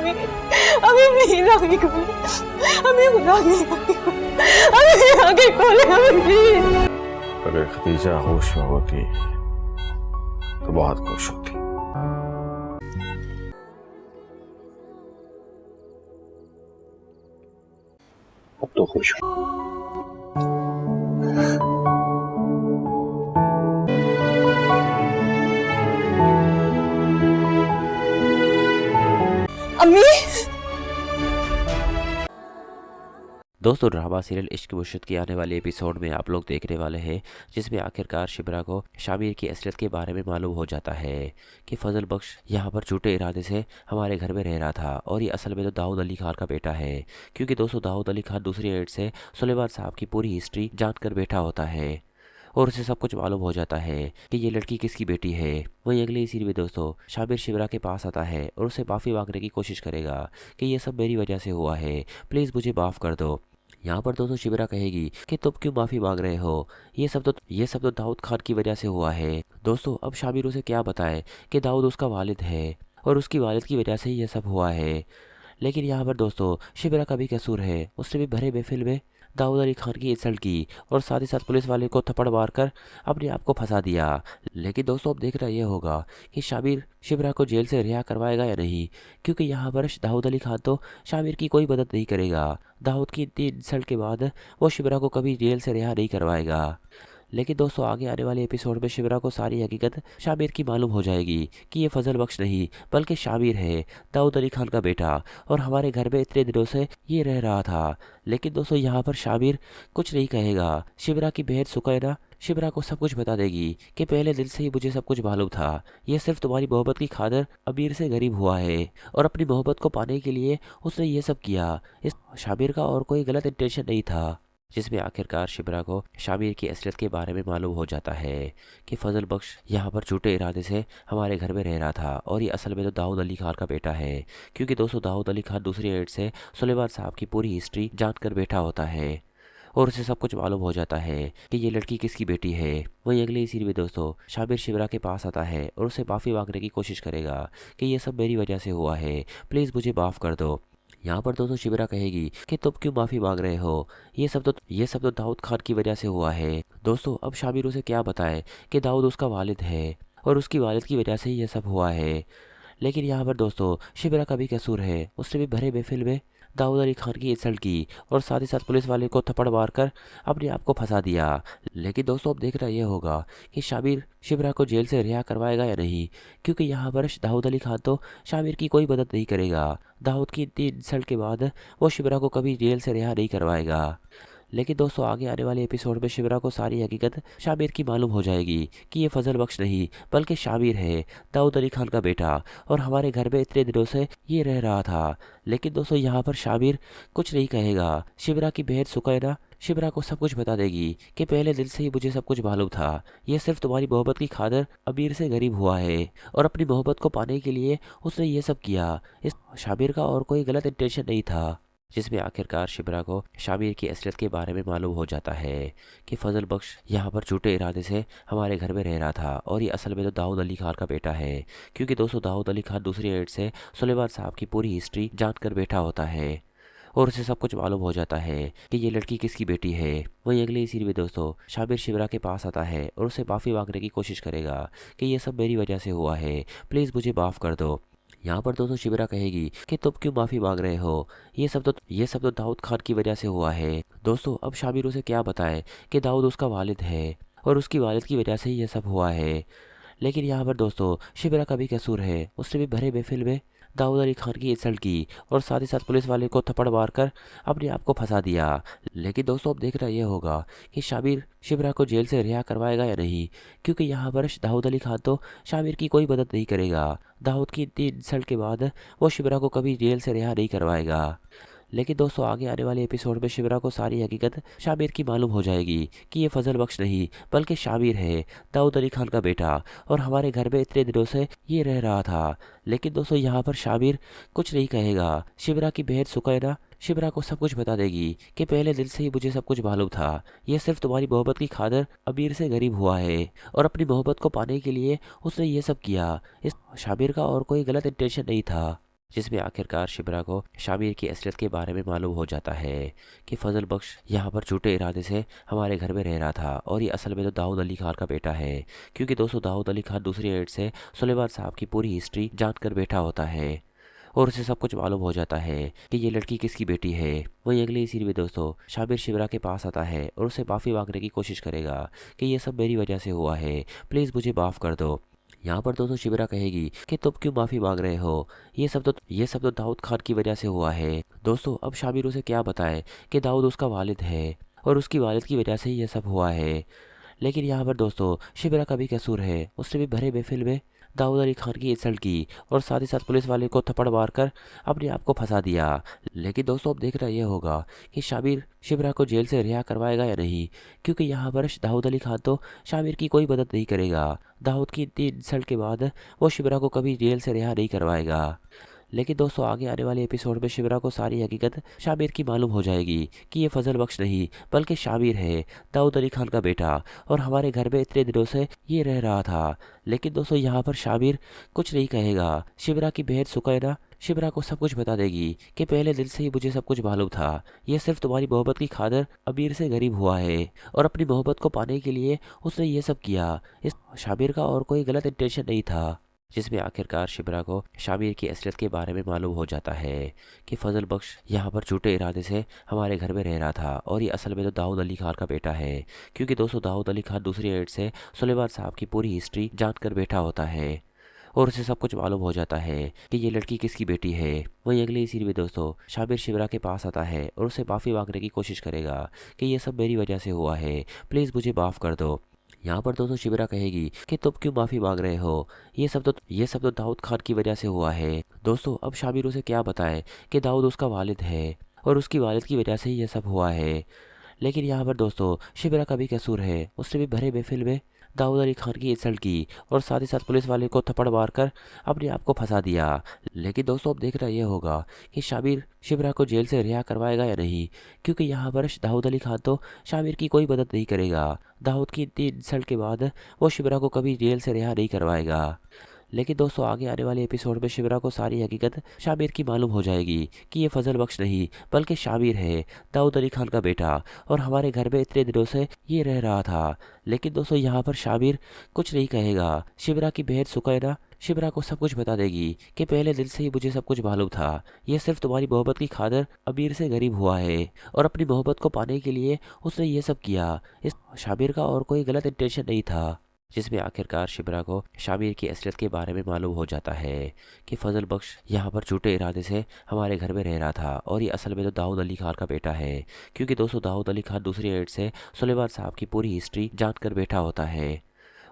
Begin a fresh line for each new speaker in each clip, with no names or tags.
कोई, अभी प्लीज आगे कोई, अभी खुदा की अभी आगे खोले अभी प्लीज।
अगर खदीजा होश में होती तो बहुत खुश होती। अब तो खुश हूं।
अम्मी
दोस्तों ड्रामा सीरियल इश्क मुश्किल के आने वाले एपिसोड में आप लोग देखने वाले हैं जिसमें आखिरकार शिबरा को शामिर की असलियत के बारे में मालूम हो जाता है कि फजल बख्श यहाँ पर झूठे इरादे से हमारे घर में रह रहा था और ये असल में तो दाऊद अली खान का बेटा है। क्योंकि दोस्तों दाऊद अली खान दूसरी एड से सुलेमान साहब की पूरी हिस्ट्री जान कर बैठा होता है और उसे सब कुछ मालूम हो जाता है कि ये लड़की किसकी बेटी है। वहीं अगली सीन में दोस्तों शामिर शिबरा के पास आता है और उसे माफ़ी मांगने की कोशिश करेगा कि ये सब मेरी वजह से हुआ है, प्लीज़ मुझे माफ़ कर दो। यहाँ पर दोस्तों शिबरा कहेगी कि तुम क्यों माफी मांग रहे हो, ये सब तो दाऊद खान की वजह से हुआ है। दोस्तों अब शामिर उसे क्या बताए कि दाऊद उसका वालिद है और उसकी वालिद की वजह से ही ये सब हुआ है। लेकिन यहाँ पर दोस्तों शिबरा का भी कसूर है, उसने भी भरे महफिल में दाऊद अली खान की इंसल्ट की और साथ ही साथ पुलिस वाले को थप्पड़ मारकर अपने आप को फंसा दिया। लेकिन दोस्तों अब देखना यह होगा कि शामिर शिबरा को जेल से रिहा करवाएगा या नहीं, क्योंकि यहाँ पर दाऊद अली खान तो शामिर की कोई मदद नहीं करेगा। दाऊद की इतनी इंसल्ट के बाद वो शिबरा को कभी जेल से रिहा नहीं करवाएगा। लेकिन दोस्तों आगे आने वाले एपिसोड में शिबरा को सारी हकीकत शामिर की मालूम हो जाएगी कि ये फजल बख्श नहीं बल्कि शामिर है, दाऊद अली खान का बेटा, और हमारे घर में इतने दिनों से ये रह रहा था। लेकिन दोस्तों यहाँ पर शामिर कुछ नहीं कहेगा। शिबरा की बहन सुकैना शिबरा को सब कुछ बता देगी कि पहले दिन से ही मुझे सब कुछ मालूम था, ये सिर्फ तुम्हारी मोहब्बत की खातिर अमीर से गरीब हुआ है और अपनी मोहब्बत को पाने के लिए उसने ये सब किया। इस शामिर का और कोई गलत इंटेंशन नहीं था। जिसमें आखिरकार शिबरा को शामिर की असलियत के बारे में मालूम हो जाता है कि फजल बख्श यहाँ पर झूठे इरादे से हमारे घर में रह रहा था और ये असल में तो दाऊद अली खान का बेटा है। क्योंकि दोस्तों दाऊद अली खान दूसरी एड से सुलेमान साहब की पूरी हिस्ट्री जान कर बैठा होता है और उसे सब कुछ मालूम हो जाता है कि ये लड़की किसकी बेटी है। वहीं अगली सीन में दोस्तों शामिर शिबरा के पास आता है और उसे माफ़ी मांगने की कोशिश करेगा कि ये सब मेरी वजह से हुआ है, प्लीज़ मुझे माफ़ कर दो। यहाँ पर दोस्तों शिबरा कहेगी कि तुम क्यों माफी मांग रहे हो, ये सब तो दाऊद खान की वजह से हुआ है। दोस्तों अब शामिर उसे क्या बताए कि दाऊद उसका वालिद है और उसकी वालिद की वजह से ही ये सब हुआ है। लेकिन यहाँ पर दोस्तों शिबरा का भी कसूर है, उसने भी भरे महफिल में दाऊद अली खान की इंसल्ट की और साथ ही साथ पुलिस वाले को थप्पड़ मारकर अपने आप को फंसा दिया। लेकिन दोस्तों अब देखना यह होगा कि शामिर शिबरा को जेल से रिहा करवाएगा या नहीं, क्योंकि यहाँ पर दाऊद अली खान तो शामिर की कोई मदद नहीं करेगा। दाऊद की इतनी इंसल्ट के बाद वो शिबरा को कभी जेल से रिहा नहीं करवाएगा। लेकिन दोस्तों आगे आने वाले एपिसोड में शिबरा को सारी हकीकत शामिर की मालूम हो जाएगी कि ये फजल बख्श नहीं बल्कि शामिर है, दाऊद अली खान का बेटा, और हमारे घर में इतने दिनों से ये रह रहा था। लेकिन दोस्तों यहाँ पर शामिर कुछ नहीं कहेगा। शिबरा की बहन सुकैना शिबरा को सब कुछ बता देगी कि पहले दिन से ही मुझे सब कुछ मालूम था, ये सिर्फ तुम्हारी मोहब्बत की खातिर अमीर से गरीब हुआ है और अपनी मोहब्बत को पाने के लिए उसने ये सब किया। इस शामिर का और कोई गलत इंटेंशन नहीं था। जिसमें आखिरकार शिबरा को शामिर की असलियत के बारे में मालूम हो जाता है कि फजल बख्श यहाँ पर झूठे इरादे से हमारे घर में रह रहा था और ये असल में तो दाऊद अली खान का बेटा है। क्योंकि दोस्तों दाऊद अली खान दूसरी एड से सुलेमान साहब की पूरी हिस्ट्री जान कर बैठा होता है और उसे सब कुछ मालूम हो जाता है कि ये लड़की किसकी बेटी है। वहीं अगली सीन में दोस्तों शामिर शिबरा के पास आता है और उसे माफ़ी मांगने की कोशिश करेगा कि ये सब मेरी वजह से हुआ है, प्लीज़ मुझे माफ़ कर दो। यहाँ पर दोस्तों शिबरा कहेगी कि तुम क्यों माफी मांग रहे हो, ये सब तो दाऊद खान की वजह से हुआ है। दोस्तों अब शामिर उसे क्या बताए कि दाऊद उसका वालिद है और उसकी वालिद की वजह से ही ये सब हुआ है। लेकिन यहाँ पर दोस्तों शिबरा का भी कसूर है, उसने भी भरे महफिल में दाऊद अली खान की इंसल्ट की और साथ ही साथ पुलिस वाले को थप्पड़ मारकर अपने आप को फंसा दिया। लेकिन दोस्तों अब देखना यह होगा कि शामिर शिबरा को जेल से रिहा करवाएगा या नहीं, क्योंकि यहाँ पर दाऊद अली खान तो शामिर की कोई मदद नहीं करेगा। दाऊद की इतनी इंसल्ट के बाद वो शिबरा को कभी जेल से रिहा नहीं करवाएगा। लेकिन दोस्तों आगे आने वाले एपिसोड में शिबरा को सारी हकीकत शामिर की मालूम हो जाएगी कि ये फजल बख्श नहीं बल्कि शामिर है, दाऊद अली खान का बेटा, और हमारे घर में इतने दिनों से ये रह रहा था। लेकिन दोस्तों यहाँ पर शामिर कुछ नहीं कहेगा। शिबरा की बहन सुकैना शिबरा को सब कुछ बता देगी कि पहले दिन से ही मुझे सब कुछ मालूम था, ये सिर्फ तुम्हारी मोहब्बत की खातिर अमीर से गरीब हुआ है और अपनी मोहब्बत को पाने के लिए उसने ये सब किया। इस शामिर का और कोई गलत इंटेंशन नहीं था। जिसमें आखिरकार शिबरा को शामिर की असलियत के बारे में मालूम हो जाता है कि फजल बख्श यहाँ पर झूठे इरादे से हमारे घर में रह रहा था और ये असल में तो दाऊद अली खान का बेटा है। क्योंकि दोस्तों दाऊद अली खान दूसरी एड से सुलेमान साहब की पूरी हिस्ट्री जान कर बैठा होता है और उसे सब कुछ मालूम हो जाता है कि ये लड़की किसकी बेटी है। वहीं अगली सीन में दोस्तों शामिर शिबरा के पास आता है और उसे माफ़ी मांगने की कोशिश करेगा कि ये सब मेरी वजह से हुआ है, प्लीज़ मुझे माफ़ कर दो। यहाँ पर दोस्तों शिबरा कहेगी कि तुम क्यों माफ़ी मांग रहे हो, ये सब तो दाऊद खान की वजह से हुआ है। दोस्तों अब शामिर उसे क्या बताए कि दाऊद उसका वालिद है और उसकी वालिद की वजह से ही ये सब हुआ है। लेकिन यहाँ पर दोस्तों शिबरा का भी कसूर है, उसने भी भरे महफिल में दाऊद अली खान की इंसल्ट की और साथ ही साथ पुलिस वाले को थप्पड़ मारकर अपने आप को फंसा दिया। लेकिन दोस्तों अब देखना यह होगा कि शामिर शिबरा को जेल से रिहा करवाएगा या नहीं, क्योंकि यहाँ पर दाऊद अली खान तो शामिर की कोई मदद नहीं करेगा। दाऊद की इतनी इंसल्ट के बाद वो शिबरा को कभी जेल से रिहा नहीं करवाएगा। लेकिन दोस्तों आगे आने वाले एपिसोड में शिबरा को सारी हकीकत शामिर की मालूम हो जाएगी कि ये फजल बख्श नहीं बल्कि शामिर है, दाऊद अली खान का बेटा, और हमारे घर में इतने दिनों से ये रह रहा था। लेकिन दोस्तों यहाँ पर शामिर कुछ नहीं कहेगा। शिबरा की बहन सुकैना शिबरा को सब कुछ बता देगी कि पहले दिन से ही मुझे सब कुछ मालूम था, ये सिर्फ तुम्हारी मोहब्बत की खातिर अमीर से गरीब हुआ है और अपनी मोहब्बत को पाने के लिए उसने ये सब किया। इस शामिर का और कोई गलत इंटेंशन नहीं था। जिसमें आखिरकार शिबरा को शामिर की असलियत के बारे में मालूम हो जाता है कि फजल बख्श यहाँ पर झूठे इरादे से हमारे घर में रह रहा था और ये असल में तो दाऊद अली खान का बेटा है। क्योंकि दोस्तों दाऊद अली खान दूसरी एड से सुलेमान साहब की पूरी हिस्ट्री जान कर बैठा होता है और उसे सब कुछ मालूम हो जाता है कि ये लड़की किसकी बेटी है। वहीं अगली सीन में दोस्तों शामिर शिबरा के पास आता है और उसे माफ़ी मांगने की कोशिश करेगा कि ये सब मेरी वजह से हुआ है, प्लीज़ मुझे माफ़ कर दो। यहाँ पर दोस्तों शिबरा कहेगी कि तुम क्यों माफ़ी मांग रहे हो, ये सब तो दाऊद खान की वजह से हुआ है। दोस्तों अब शामिर उसे क्या बताए कि दाऊद उसका वालिद है और उसकी वालिद की वजह से ही ये सब हुआ है। लेकिन यहाँ पर दोस्तों शिबरा का भी कसूर है, उसने भी भरे महफिल में दाऊद अली खान की इंसल्ट की और साथ ही साथ पुलिस वाले को थप्पड़ मारकर अपने आप को फंसा दिया। लेकिन दोस्तों अब देखना यह होगा कि शामिर शिबरा को जेल से रिहा करवाएगा या नहीं, क्योंकि यहाँ पर दाऊद अली खान तो शामिर की कोई मदद नहीं करेगा। दाऊद की इतनी इंसल्ट के बाद वो शिबरा को कभी जेल से रिहा नहीं करवाएगा। लेकिन दोस्तों आगे आने वाले एपिसोड में शिबरा को सारी हकीकत शामिर की मालूम हो जाएगी कि ये फजल बख्श नहीं बल्कि शामिर है, दाऊद अली खान का बेटा, और हमारे घर में इतने दिनों से ये रह रहा था। लेकिन दोस्तों यहाँ पर शामिर कुछ नहीं कहेगा। शिबरा की बहन सुकैना शिबरा को सब कुछ बता देगी कि पहले दिन से ही मुझे सब कुछ मालूम था, ये सिर्फ तुम्हारी मोहब्बत की खातिर अमीर से गरीब हुआ है और अपनी मोहब्बत को पाने के लिए उसने ये सब किया। इस शामिर का और कोई गलत इंटेंशन नहीं था। जिसमें आखिरकार शिबरा को शामिर की असलियत के बारे में मालूम हो जाता है कि फजल बख्श यहाँ पर झूठे इरादे से हमारे घर में रह रहा था और ये असल में तो दाऊद अली खान का बेटा है। क्योंकि दोस्तों दाऊद अली खान दूसरी एड से सुलेमान साहब की पूरी हिस्ट्री जान कर बैठा होता है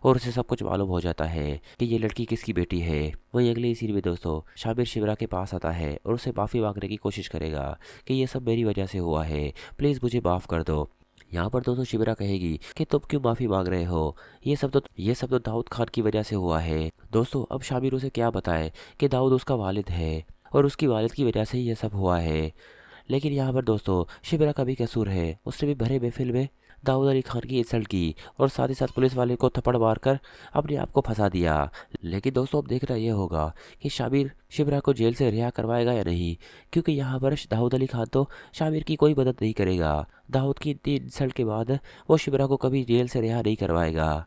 और उसे सब कुछ मालूम हो जाता है कि ये लड़की किसकी बेटी है। वहीं अगली सीन में दोस्तों शामिर शिबरा के पास आता है और उसे माफ़ी मांगने की कोशिश करेगा कि ये सब मेरी वजह से हुआ है, प्लीज़ मुझे माफ़ कर दो। यहाँ पर दोस्तों शिबरा कहेगी कि तुम क्यों माफ़ी मांग रहे हो, ये सब तो दाऊद खान की वजह से हुआ है। दोस्तों अब शामिर उसे क्या बताए कि दाऊद उसका वालिद है और उसकी वालिद की वजह से ही ये सब हुआ है। लेकिन यहाँ पर दोस्तों शिबरा का भी कसूर है, उसने भी भरे महफिल में दाऊद अली खान की इंसल्ट की और साथ ही साथ पुलिस वाले को थप्पड़ मारकर अपने आप को फंसा दिया। लेकिन दोस्तों अब देखना यह होगा कि शामिर शिबरा को जेल से रिहा करवाएगा या नहीं, क्योंकि यहाँ पर दाऊद अली खान तो शामिर की कोई मदद नहीं करेगा। दाऊद की इतनी इंसल्ट के बाद वो शिबरा को कभी जेल से रिहा नहीं करवाएगा।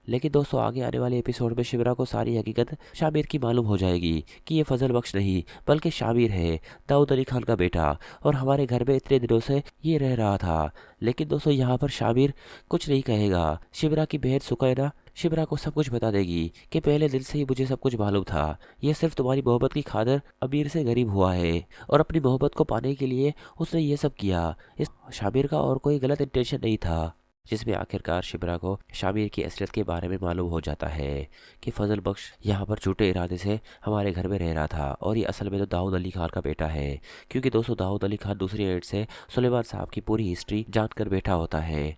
लेकिन दोस्तों आगे आने वाले एपिसोड में शिबरा को सारी हकीकत शामिर की मालूम हो जाएगी कि ये फजल बख्श नहीं बल्कि शामिर है, दाऊद अली खान का बेटा, और हमारे घर में इतने दिनों से ये रह रहा था। लेकिन दोस्तों यहाँ पर शामिर कुछ नहीं कहेगा। शिबरा की बहन सुकैना शिबरा को सब कुछ बता देगी कि पहले दिन से ही मुझे सब कुछ मालूम था, ये सिर्फ तुम्हारी मोहब्बत की खातिर अमीर से गरीब हुआ है और अपनी मोहब्बत को पाने के लिए उसने ये सब किया। इस शामिर का और कोई गलत इंटेंशन नहीं था। जिसमें आखिरकार शिबरा को शामिर की असलियत के बारे में मालूम हो जाता है कि फजल बख्श यहाँ पर झूठे इरादे से हमारे घर में रह रहा था और ये असल में तो दाऊद अली खान का बेटा है। क्योंकि दोस्तों दाऊद अली खान दूसरी एड से सुलेमान साहब की पूरी हिस्ट्री जान कर बैठा होता है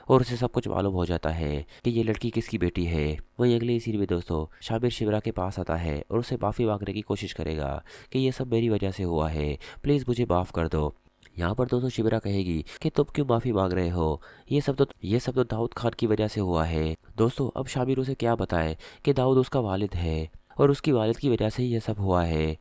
और उसे सब कुछ मालूम हो जाता है कि ये लड़की किसकी बेटी है। वहीं अगली सीन में दोस्तों शामिर शिबरा के पास आता है और उसे माफ़ी मांगने की कोशिश करेगा कि ये सब मेरी वजह से हुआ है, प्लीज़ मुझे माफ़ कर दो। यहाँ पर दोस्तों शिबरा कहेगी कि तुम क्यों माफ़ी मांग रहे हो, ये सब तो दाऊद खान की वजह से हुआ है। दोस्तों अब शामिर उसे क्या बताए कि दाऊद उसका वालिद है और उसकी वालिद की वजह से ही ये सब हुआ है।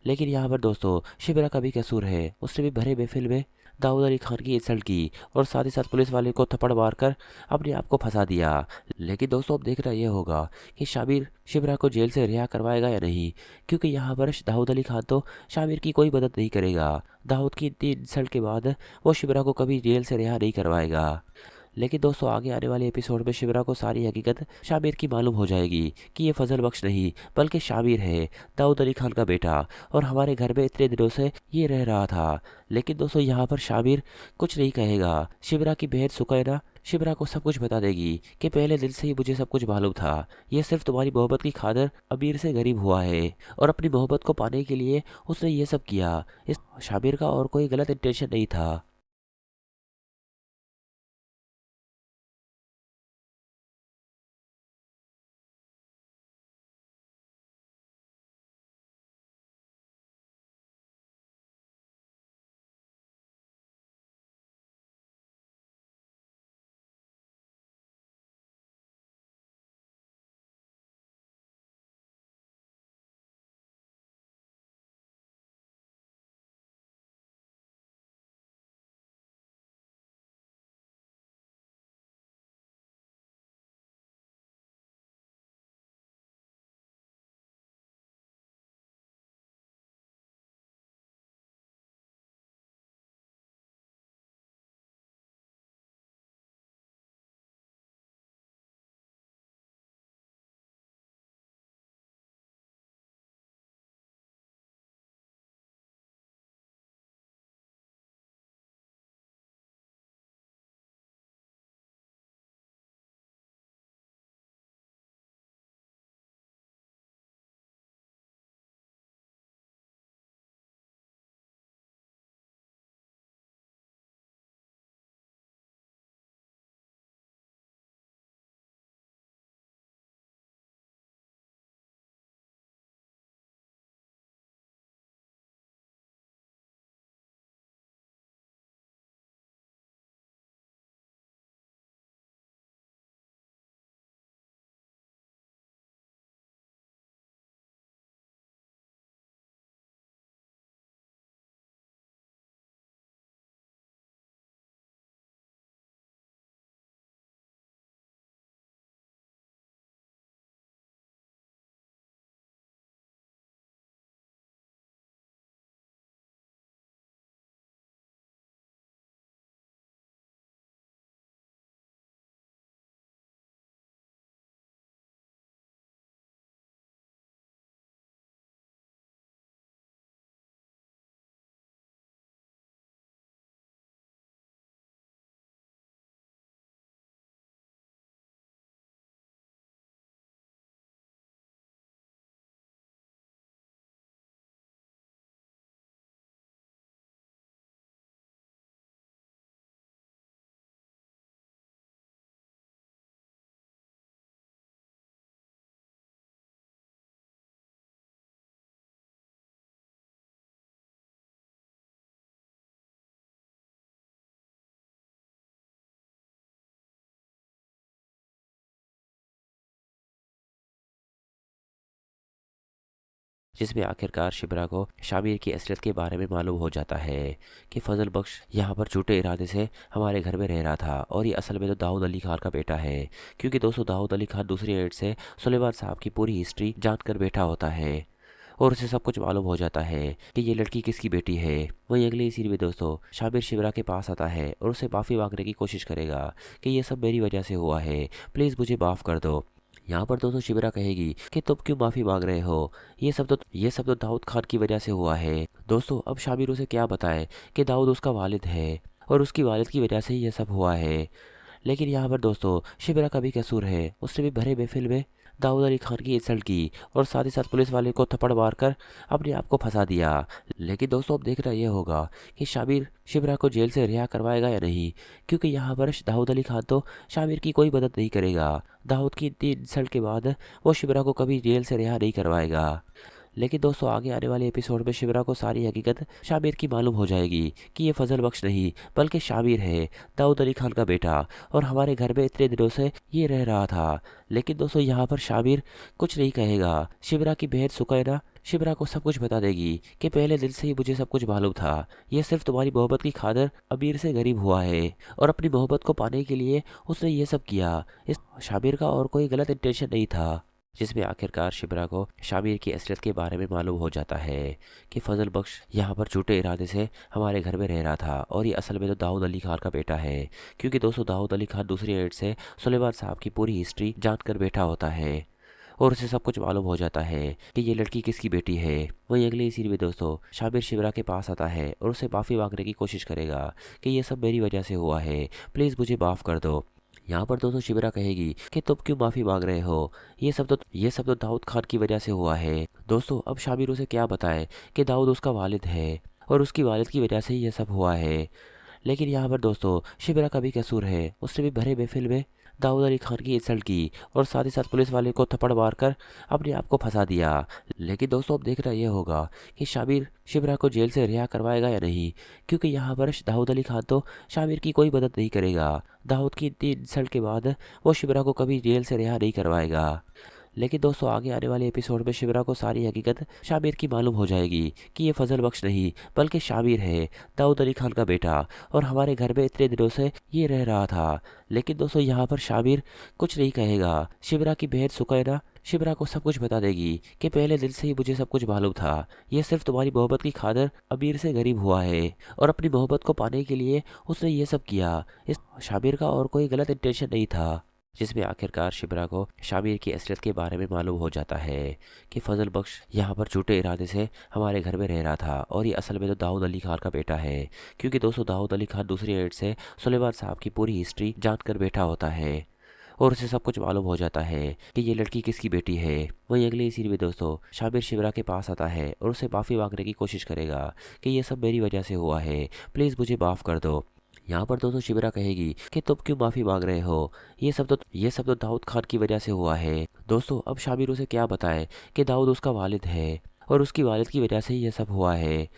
लेकिन यहाँ पर दोस्तों शिबरा का भी कसूर है, उसने भी भरे महफिल में दाऊद अली खान की इंसल्ट की और साथ ही साथ पुलिस वाले को थप्पड़ मारकर अपने आप को फंसा दिया। लेकिन दोस्तों अब देखना यह होगा कि शाबिर शिबरा को जेल से रिहा करवाएगा या नहीं, क्योंकि यहाँ पर दाऊद अली खान तो शाबिर की कोई मदद नहीं करेगा। दाऊद की इतनी इंसल्ट के बाद वो शिबरा को कभी जेल से रिहा नहीं करवाएगा। लेकिन दोस्तों आगे आने वाले एपिसोड में शिबरा को सारी हकीकत शाबिर की मालूम हो जाएगी कि ये फजल बख्श नहीं बल्कि शाबिर है, दाऊद अली खान का बेटा, और हमारे घर में इतने दिनों से ये रह रहा था। लेकिन दोस्तों यहाँ पर शाबिर कुछ नहीं कहेगा। शिबरा की बहन सुकैना शिबरा को सब कुछ बता देगी कि पहले दिन से ही मुझे सब कुछ मालूम था, ये सिर्फ तुम्हारी मोहब्बत की खातिर अमीर से गरीब हुआ है और अपनी मोहब्बत को पाने के लिए उसने ये सब किया। इस शाबिर का और कोई गलत इंटेंशन नहीं था। जिसमें आखिरकार शिबरा को शाबिर की असलियत के बारे में मालूम हो जाता है कि फजल बख्श यहाँ पर झूठे इरादे से हमारे घर में रह रहा था और ये असल में तो दाऊद अली खान का बेटा है। क्योंकि दोस्तों दाऊद अली खान दूसरी एड से सुलेमान साहब की पूरी हिस्ट्री जानकर बैठा होता है और उसे सब कुछ मालूम हो जाता है कि ये लड़की किसकी बेटी है। वहीं अगली सीन में दोस्तों शाबिर शिबरा के पास आता है और उसे माफ़ी मांगने की कोशिश करेगा कि ये सब मेरी वजह से हुआ है, प्लीज़ मुझे माफ़ कर दो। यहाँ पर दोस्तों शिबरा कहेगी कि तुम क्यों माफी मांग रहे हो, ये सब तो दाऊद खान की वजह से हुआ है। दोस्तों अब शाबिर उसे क्या बताए कि दाऊद उसका वालिद है और उसकी वालिद की वजह से ही ये सब हुआ है। लेकिन यहाँ पर दोस्तों शिबरा का भी कसूर है, उसने भी भरे महफिल में दाऊद अली खान की इंसल्ट की और साथ ही साथ पुलिस वाले को थप्पड़ मारकर अपने आप को फंसा दिया। लेकिन दोस्तों अब देखना यह होगा कि शाबिर शिबरा को जेल से रिहा करवाएगा या नहीं, क्योंकि यहाँ पर दाऊद अली खान तो शाबिर की कोई मदद नहीं करेगा। दाऊद की इतनी इंसल्ट के बाद वो शिबरा को कभी जेल से रिहा नहीं करवाएगा। लेकिन दोस्तों आगे आने वाले एपिसोड में शिबरा को सारी हकीकत शाबिर की मालूम हो जाएगी कि ये फजल बख्श नहीं बल्कि शाबिर है, दाऊद अली खान का बेटा, और हमारे घर में इतने दिनों से ये रह रहा था। लेकिन दोस्तों यहाँ पर शाबिर कुछ नहीं कहेगा। शिबरा की बहन सुकैना शिबरा को सब कुछ बता देगी कि पहले दिन से ही मुझे सब कुछ मालूम था। यह सिर्फ तुम्हारी मोहब्बत की खातिर अमीर से गरीब हुआ है और अपनी मोहब्बत को पाने के लिए उसने ये सब किया। इस शाबिर का और कोई गलत इंटेंशन नहीं था। जिसमें आखिरकार शिबरा को शाबिर की असलियत के बारे में मालूम हो जाता है कि फजल बख्श यहाँ पर झूठे इरादे से हमारे घर में रह रहा था और ये असल में तो दाऊद अली खान का बेटा है। क्योंकि दोस्तों दाऊद अली खान दूसरी एड से सुलेमान साहब की पूरी हिस्ट्री जानकर बैठा होता है और उसे सब कुछ मालूम हो जाता है कि ये लड़की किसकी बेटी है। वहीं अगली सीन में दोस्तों शाबिर शिबरा के पास आता है और उसे माफ़ी मांगने की कोशिश करेगा कि ये सब मेरी वजह से हुआ है, प्लीज़ मुझे माफ़ कर दो। यहाँ पर दोस्तों शिबरा कहेगी कि तुम क्यों माफ़ी मांग रहे हो, ये सब तो दाऊद खान की वजह से हुआ है। दोस्तों अब शाबिर उसे क्या बताए कि दाऊद उसका वालिद है और उसकी वालिद की वजह से ही ये सब हुआ है। लेकिन यहाँ पर दोस्तों शिबरा का भी कसूर है, उसने भी भरे महफिल में दाऊद अली खान की इंसल्ट की और साथ ही साथ पुलिस वाले को थप्पड़ मारकर अपने आप को फंसा दिया। लेकिन दोस्तों अब देखना यह होगा कि शाबिर शिबरा को जेल से रिहा करवाएगा या नहीं, क्योंकि यहाँ पर दाऊद अली खान तो शाबिर की कोई मदद नहीं करेगा। दाऊद की इतनी इंसल्ट के बाद वो शिबरा को कभी जेल से रिहा नहीं करवाएगा। लेकिन दोस्तों आगे आने वाले एपिसोड में शिबरा को सारी हकीकत शाबिर की मालूम हो जाएगी कि ये फजल बख्श नहीं बल्कि शाबिर है, दाऊद अली खान का बेटा, और हमारे घर में इतने दिनों से ये रह रहा था। लेकिन दोस्तों यहाँ पर शाबिर कुछ नहीं कहेगा। शिबरा की बहन सुकैना शिबरा को सब कुछ बता देगी कि पहले दिन से ही मुझे सब कुछ मालूम था। ये सिर्फ तुम्हारी मोहब्बत की खातिर अमीर से गरीब हुआ है और अपनी मोहब्बत को पाने के लिए उसने ये सब किया। इस शाबिर का और कोई गलत इंटेंशन नहीं था। जिसमें आखिरकार शिबरा को शाबिर की असलियत के बारे में मालूम हो जाता है कि फजल बख्श यहाँ पर झूठे इरादे से हमारे घर में रह रहा था और ये असल में तो दाऊद अली खान का बेटा है। क्योंकि दोस्तों दाऊद अली खान दूसरी एड से सुलेमान साहब की पूरी हिस्ट्री जानकर बैठा होता है और उसे सब कुछ मालूम हो जाता है कि ये लड़की किसकी बेटी है। वहीं अगली सीन में दोस्तों शाबिर शिबरा के पास आता है और उसे माफ़ी मांगने की कोशिश करेगा कि ये सब मेरी वजह से हुआ है, प्लीज़ मुझे माफ़ कर दो। यहाँ पर दोस्तों शिबरा कहेगी कि तुम क्यों माफ़ी मांग रहे हो, ये सब तो दाऊद खान की वजह से हुआ है। दोस्तों अब शाबिर उसे क्या बताए कि दाऊद उसका वालिद है और उसकी वालिद की वजह से ही ये सब हुआ है।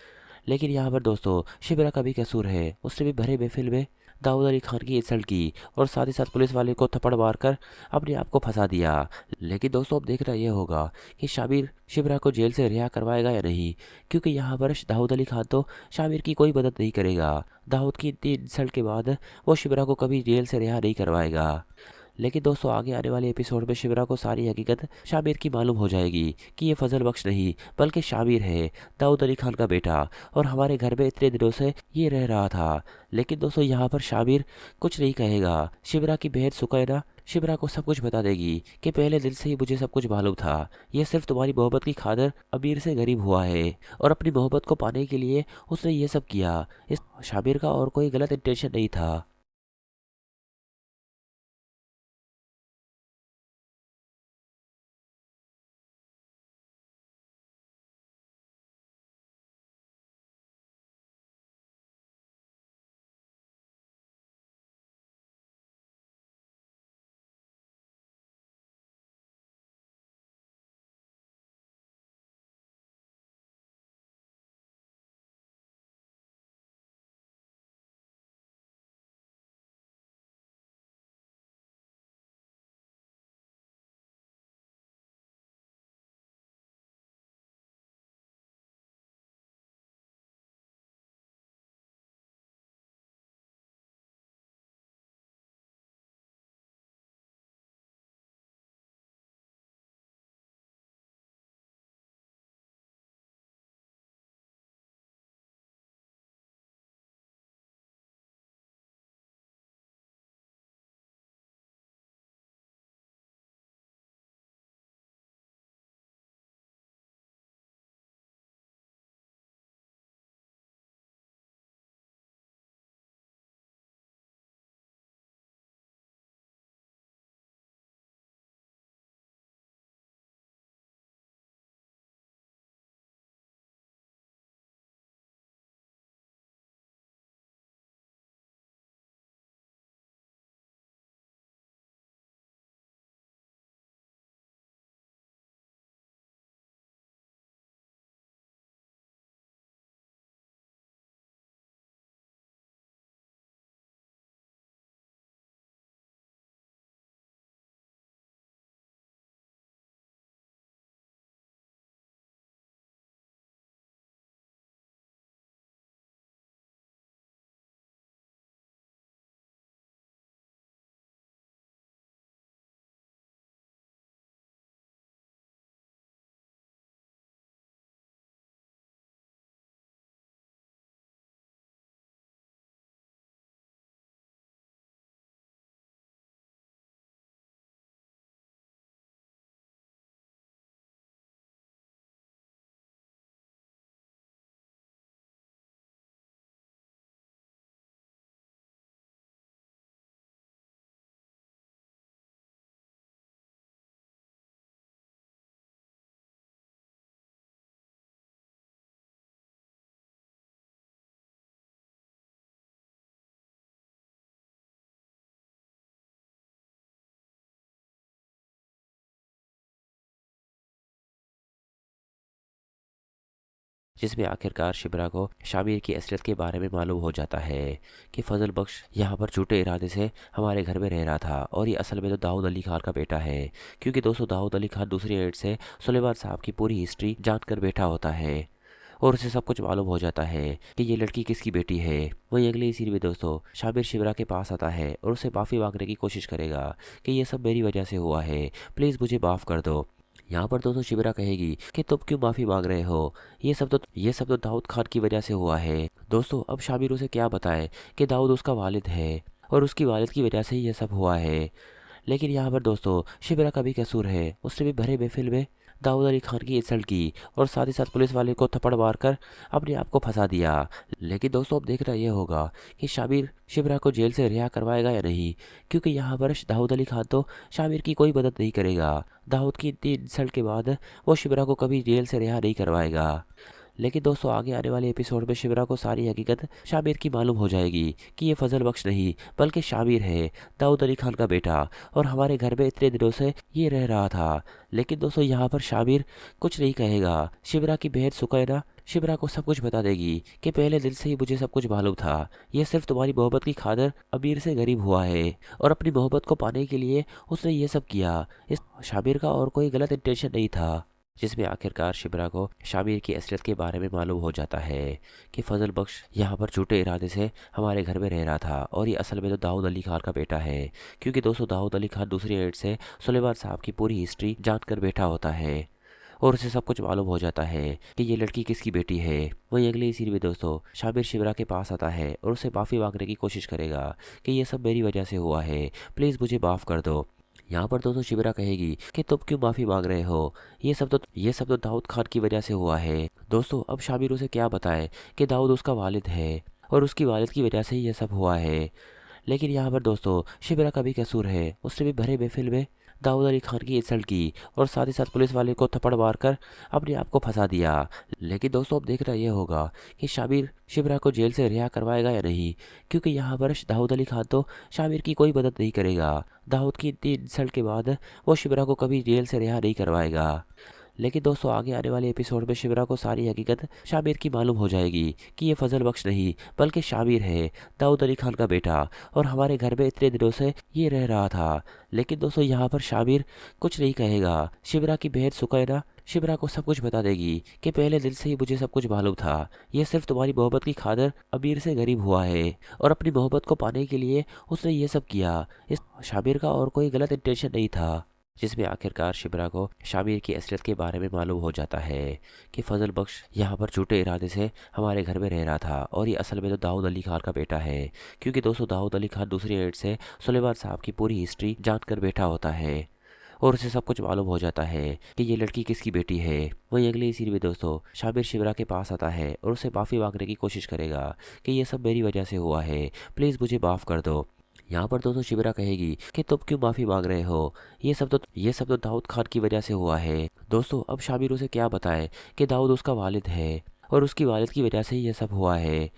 लेकिन यहाँ पर दोस्तों शिबरा का भी कसूर है, उसने भी भरे महफिल में दाऊद अली खान की इंसल्ट की और साथ ही साथ पुलिस वाले को थप्पड़ मारकर अपने आप को फंसा दिया। लेकिन दोस्तों अब देखना यह होगा कि शाबिर शिबरा को जेल से रिहा करवाएगा या नहीं, क्योंकि यहाँ पर दाऊद अली खान तो शाबिर की कोई मदद नहीं करेगा। दाऊद की इतनी इंसल्ट के बाद वो शिबरा को कभी जेल से रिहा नहीं करवाएगा। लेकिन दोस्तों आगे आने वाले एपिसोड में शिबरा को सारी हकीकत शाबिर की मालूम हो जाएगी कि ये फजल बख्श नहीं बल्कि शाबिर है, दाऊद अली खान का बेटा, और हमारे घर में इतने दिनों से ये रह रहा था। लेकिन दोस्तों यहाँ पर शाबिर कुछ नहीं कहेगा। शिबरा की बहन सुकैना शिबरा को सब कुछ बता देगी कि पहले दिन से ही मुझे सब कुछ मालूम था। ये सिर्फ तुम्हारी मोहब्बत की खातिर अमीर से गरीब हुआ है और अपनी मोहब्बत को पाने के लिए उसने ये सब किया। इस शाबिर का और कोई गलत इंटेंशन नहीं था। जिसमें आखिरकार शिबरा को शामिर की असलियत के बारे में मालूम हो जाता है कि फजल बख्श यहाँ पर झूठे इरादे से हमारे घर में रह रहा था और ये असल में तो दाऊद अली खान का बेटा है। क्योंकि दोस्तों दाऊद अली खान दूसरी एड से सुलेमान साहब की पूरी हिस्ट्री जान कर बैठा होता है और उसे सब कुछ मालूम हो जाता है कि ये लड़की किसकी बेटी है। वहीं अगली सीन में दोस्तों शामिर शिबरा के पास आता है और उसे माफ़ी मांगने की कोशिश करेगा कि ये सब मेरी वजह से हुआ है, प्लीज़ मुझे माफ़ कर दो। यहाँ पर दोस्तों शिबरा कहेगी कि तुम क्यों माफ़ी मांग रहे हो, ये सब तो दाऊद खान की वजह से हुआ है। दोस्तों अब शामिर उसे क्या बताए कि दाऊद उसका वालिद है और उसकी वालिद की वजह से ही ये सब हुआ है। लेकिन यहाँ पर दोस्तों शिबरा का भी कसूर है, उसने भी भरे महफिल में दाऊद अली खान की इंसल्ट की और साथ ही साथ पुलिस वाले को थप्पड़ मारकर अपने आप को फंसा दिया। लेकिन दोस्तों अब देखना यह होगा कि शामिर शिबरा को जेल से रिहा करवाएगा या नहीं, क्योंकि यहाँ पर दाऊद अली खान तो शामिर की कोई मदद नहीं करेगा। दाऊद की इतनी इंसल्ट के बाद वो शिबरा को कभी जेल से रिहा नहीं करवाएगा। लेकिन दोस्तों आगे आने वाले एपिसोड में शिबरा को सारी हकीकत शामिर की मालूम हो जाएगी कि ये फजल बख्श नहीं बल्कि शामिर है, दाऊद अली खान का बेटा, और हमारे घर में इतने दिनों से ये रह रहा था। लेकिन दोस्तों यहाँ पर शामिर कुछ नहीं कहेगा। शिबरा की बहन सुकैना शिबरा को सब कुछ बता देगी कि पहले दिन से ही मुझे सब कुछ मालूम था, ये सिर्फ तुम्हारी मोहब्बत की खातिर अमीर से गरीब हुआ है और अपनी मोहब्बत को पाने के लिए उसने ये सब किया। इस शामिर का और कोई गलत इंटेंशन नहीं था। जिसमें आखिरकार शिबरा को शामिर की असलियत के बारे में मालूम हो जाता है कि फजल बख्श यहाँ पर झूठे इरादे से हमारे घर में रह रहा था और ये असल में तो दाऊद अली खान का बेटा है। क्योंकि दोस्तों दाऊद अली खान दूसरी एड से सुलेमान साहब की पूरी हिस्ट्री जान कर बैठा होता है और उसे सब कुछ मालूम हो जाता है कि ये लड़की किसकी बेटी है। वहीं अगली सीन में दोस्तों शामिर शिबरा के पास आता है और उसे माफ़ी मांगने की कोशिश करेगा कि ये सब मेरी वजह से हुआ है, प्लीज़ मुझे माफ़ कर दो। यहाँ पर दोस्तों शिबरा कहेगी कि तुम क्यों माफ़ी मांग रहे हो, ये सब तो दाऊद खान की वजह से हुआ है। दोस्तों अब शामिर उसे क्या बताए कि दाऊद उसका वालिद है और उसकी वालिद की वजह से ही ये सब हुआ है। लेकिन यहाँ पर दोस्तों शिबरा का भी कसूर है, उसने भी भरे महफिल में दाऊद अली खान की इंसल्ट की और साथ ही साथ पुलिस वाले को थप्पड़ मारकर अपने आप को फंसा दिया। लेकिन दोस्तों अब देखना यह होगा कि शामिर शिबरा को जेल से रिहा करवाएगा या नहीं, क्योंकि यहाँ पर दाऊद अली खान तो शामिर की कोई मदद नहीं करेगा। दाऊद की इतनी इंसल्ट के बाद वो शिबरा को कभी जेल से रिहा नहीं करवाएगा। लेकिन दोस्तों आगे आने वाले एपिसोड में शिबरा को सारी हकीकत शामिर की मालूम हो जाएगी कि ये फजल बख्श नहीं बल्कि शामिर है, दाऊद अली खान का बेटा, और हमारे घर में इतने दिनों से ये रह रहा था। लेकिन दोस्तों यहाँ पर शामिर कुछ नहीं कहेगा। शिबरा की बहन सुकैना शिबरा को सब कुछ बता देगी कि पहले दिन से ही मुझे सब कुछ मालूम था, ये सिर्फ तुम्हारी मोहब्बत की खातिर अमीर से गरीब हुआ है और अपनी मोहब्बत को पाने के लिए उसने ये सब किया। इस शामिर का और कोई गलत इंटेंशन नहीं था। जिसमें आखिरकार शिबरा को शामिर की असलियत के बारे में मालूम हो जाता है कि फजल बख्श यहाँ पर झूठे इरादे से हमारे घर में रह रहा था और ये असल में तो दाऊद अली खान का बेटा है। क्योंकि दोस्तों दाऊद अली खान दूसरी एड से सुलेमान साहब की पूरी हिस्ट्री जान कर बैठा होता है और उसे सब कुछ मालूम हो जाता है कि ये लड़की किसकी बेटी है। वहीं अगली सीन में दोस्तों शामिर शिबरा के पास आता है और उसे माफ़ी मांगने की कोशिश करेगा कि ये सब मेरी वजह से हुआ है, प्लीज़ मुझे माफ़ कर दो। यहाँ पर दोस्तों शिबरा कहेगी कि तुम क्यों माफ़ी मांग रहे हो, ये सब तो दाऊद खान की वजह से हुआ है। दोस्तों अब शामिर उसे क्या बताए कि दाऊद उसका वालिद है और उसकी वालिद की वजह से ही ये सब हुआ है।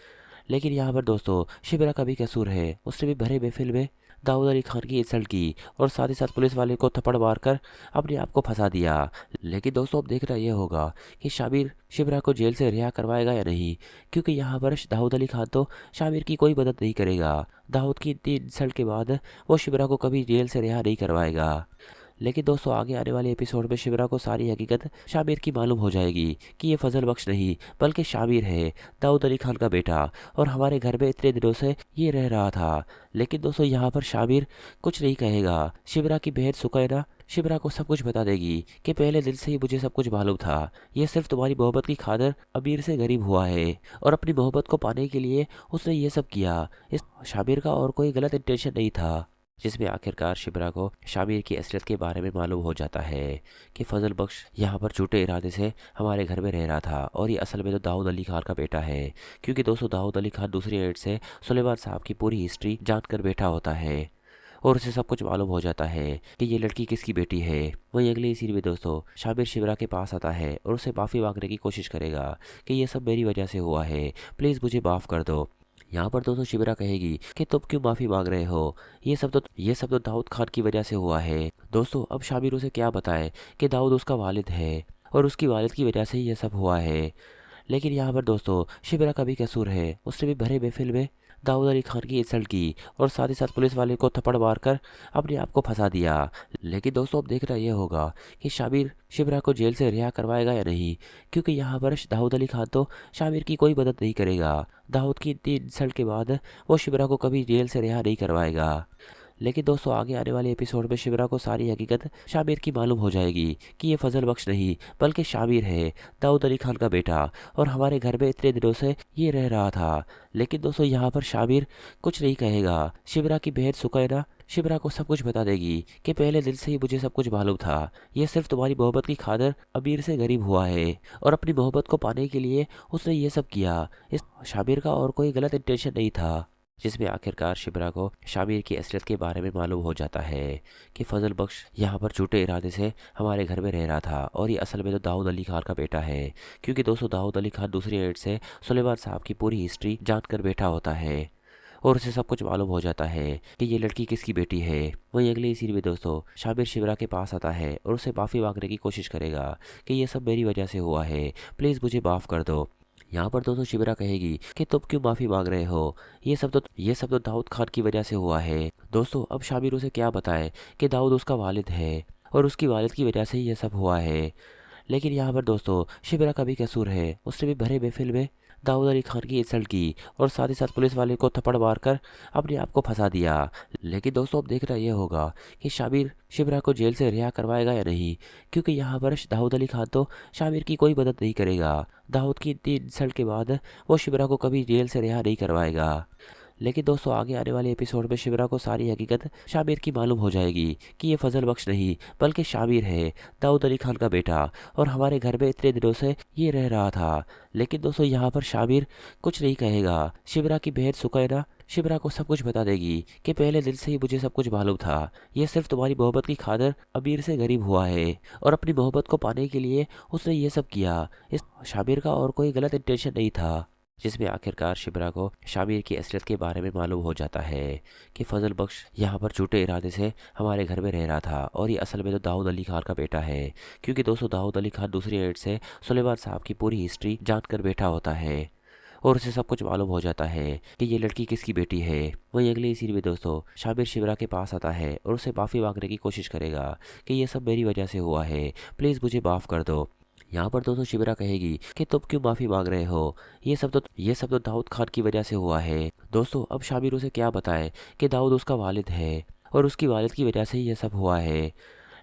लेकिन यहाँ पर दोस्तों शिबरा का भी कसूर है, उसने भी भरे महफिल में दाऊद अली खान की इंसल्ट की और साथ ही साथ पुलिस वाले को थप्पड़ मारकर अपने आप को फंसा दिया। लेकिन दोस्तों अब देखना यह होगा कि शामिर शिबरा को जेल से रिहा करवाएगा या नहीं, क्योंकि यहाँ पर दाऊद अली खान तो शामिर की कोई मदद नहीं करेगा। दाऊद की इतनी इंसल्ट के बाद वो शिबरा को कभी जेल से रिहा नहीं करवाएगा। लेकिन दोस्तों आगे आने वाले एपिसोड में शिबरा को सारी हकीकत शामिर की मालूम हो जाएगी कि ये फजल बख्श नहीं बल्कि शामिर है, दाऊद अली खान का बेटा, और हमारे घर में इतने दिनों से ये रह रहा था। लेकिन दोस्तों यहाँ पर शामिर कुछ नहीं कहेगा। शिबरा की बहन सुकैना शिबरा को सब कुछ बता देगी कि पहले दिन से ही मुझे सब कुछ मालूम था, ये सिर्फ तुम्हारी मोहब्बत की खातिर अमीर से गरीब हुआ है और अपनी मोहब्बत को पाने के लिए उसने ये सब किया। इस शामिर का और कोई गलत इंटेंशन नहीं था। जिसमें आखिरकार शिबरा को शामिर की असलियत के बारे में मालूम हो जाता है कि फजल बख्श यहाँ पर झूठे इरादे से हमारे घर में रह रहा था और ये असल में तो दाऊद अली खान का बेटा है। क्योंकि दोस्तों दाऊद अली खान दूसरी एड से सुलेमान साहब की पूरी हिस्ट्री जान कर बैठा होता है और उसे सब कुछ मालूम हो जाता है कि ये लड़की किसकी बेटी है। वहीं अगली सीन में दोस्तों शामिर शिबरा के पास आता है और उसे माफ़ी मांगने की कोशिश करेगा कि ये सब मेरी वजह से हुआ है, प्लीज़ मुझे माफ़ कर दो। यहाँ पर दोस्तों शिबरा कहेगी कि तुम क्यों माफ़ी मांग रहे हो, ये सब तो दाऊद खान की वजह से हुआ है। दोस्तों अब शामिर उसे क्या बताए कि दाऊद उसका वालिद है और उसकी वालिद की वजह से ही ये सब हुआ है। लेकिन यहाँ पर दोस्तों शिबरा का भी कसूर है, उसने भी भरे महफिल में दाऊद अली खान की इंसल्ट की और साथ ही साथ पुलिस वाले को थप्पड़ मारकर अपने आप को फंसा दिया। लेकिन दोस्तों अब देखना यह होगा कि शाबिर शिबरा को जेल से रिहा करवाएगा या नहीं, क्योंकि यहाँ पर दाऊद अली खान तो शाबिर की कोई मदद नहीं करेगा। दाऊद की इतनी इंसल्ट के बाद वो शिबरा को कभी जेल से रिहा नहीं करवाएगा। लेकिन दोस्तों आगे आने वाले एपिसोड में शिबरा को सारी हकीकत शाबिर की मालूम हो जाएगी कि ये फजल बख्श नहीं बल्कि शाबिर है, दाऊद अली खान का बेटा, और हमारे घर में इतने दिनों से ये रह रहा था। लेकिन दोस्तों यहाँ पर शाबिर कुछ नहीं कहेगा। शिबरा की बहन सुकैना शिबरा को सब कुछ बता देगी कि पहले दिन से ही मुझे सब कुछ मालूम था, ये सिर्फ तुम्हारी मोहब्बत की खातिर अमीर से गरीब हुआ है और अपनी मोहब्बत को पाने के लिए उसने ये सब किया। इस शाबिर का और कोई गलत इंटेंशन नहीं था। जिसमें आखिरकार शिबरा को शाबिर की असलियत के बारे में मालूम हो जाता है कि फजल बख्श यहाँ पर झूठे इरादे से हमारे घर में रह रहा था और ये असल में तो दाऊद अली खान का बेटा है। क्योंकि दोस्तों दाऊद अली खान दूसरी एड से सुलेमान साहब की पूरी हिस्ट्री जानकर बैठा होता है और उसे सब कुछ मालूम हो जाता है कि ये लड़की किसकी बेटी है। वहीं अगली सीन में दोस्तों शाबिर शिबरा के पास आता है और उसे माफ़ी मांगने की कोशिश करेगा कि ये सब मेरी वजह से हुआ है, प्लीज़ मुझे माफ़ कर दो। यहाँ पर दोस्तों शिबरा कहेगी कि तुम क्यों माफ़ी मांग रहे हो, ये सब तो दाऊद खान की वजह से हुआ है। दोस्तों अब शाबिर उसे क्या बताए कि दाऊद उसका वालिद है और उसकी वालिद की वजह से ही ये सब हुआ है। लेकिन यहाँ पर दोस्तों शिबरा का भी कसूर है, उसने भी भरे महफिल में दाऊद अली खान की इंसल्ट की और साथ ही साथ पुलिस वाले को थप्पड़ मारकर अपने आप को फंसा दिया। लेकिन दोस्तों अब देखना यह होगा कि शाबिर शिबरा को जेल से रिहा करवाएगा या नहीं, क्योंकि यहाँ पर दाऊद अली खान तो शाबिर की कोई मदद नहीं करेगा। दाऊद की इतनी इंसल्ट के बाद वो शिबरा को कभी जेल से रिहा नहीं करवाएगा। लेकिन दोस्तों आगे आने वाले एपिसोड में शिबरा को सारी हकीकत शाबिर की मालूम हो जाएगी कि ये फजल बख्श नहीं बल्कि शाबिर है, दाऊद अली खान का बेटा, और हमारे घर में इतने दिनों से ये रह रहा था। लेकिन दोस्तों यहाँ पर शाबिर कुछ नहीं कहेगा। शिबरा की बहन सुकैना शिबरा को सब कुछ बता देगी कि पहले दिन से ही मुझे सब कुछ मालूम था, ये सिर्फ तुम्हारी मोहब्बत की खातिर अमीर से गरीब हुआ है और अपनी मोहब्बत को पाने के लिए उसने ये सब किया। इस शाबिर का और कोई गलत इंटेंशन नहीं था। जिसमें आखिरकार शिबरा को शाबिर की असलियत के बारे में मालूम हो जाता है कि फजल बख्श यहाँ पर झूठे इरादे से हमारे घर में रह रहा था और ये असल में तो दाऊद अली खान का बेटा है। क्योंकि दोस्तों दाऊद अली खान दूसरी एड से सुलेमान साहब की पूरी हिस्ट्री जानकर बैठा होता है और उसे सब कुछ मालूम हो जाता है कि ये लड़की किसकी बेटी है। वहीं अगली सीन में दोस्तों शाबिर शिबरा के पास आता है और उसे माफ़ी मांगने की कोशिश करेगा कि ये सब मेरी वजह से हुआ है, प्लीज़ मुझे माफ़ कर दो। यहाँ पर दोस्तों शिबरा कहेगी कि तुम क्यों माफ़ी मांग रहे हो, ये सब तो दाऊद खान की वजह से हुआ है। दोस्तों अब शाबिर उसे क्या बताए कि दाऊद उसका वालिद है और उसकी वालिद की वजह से ही ये सब हुआ है।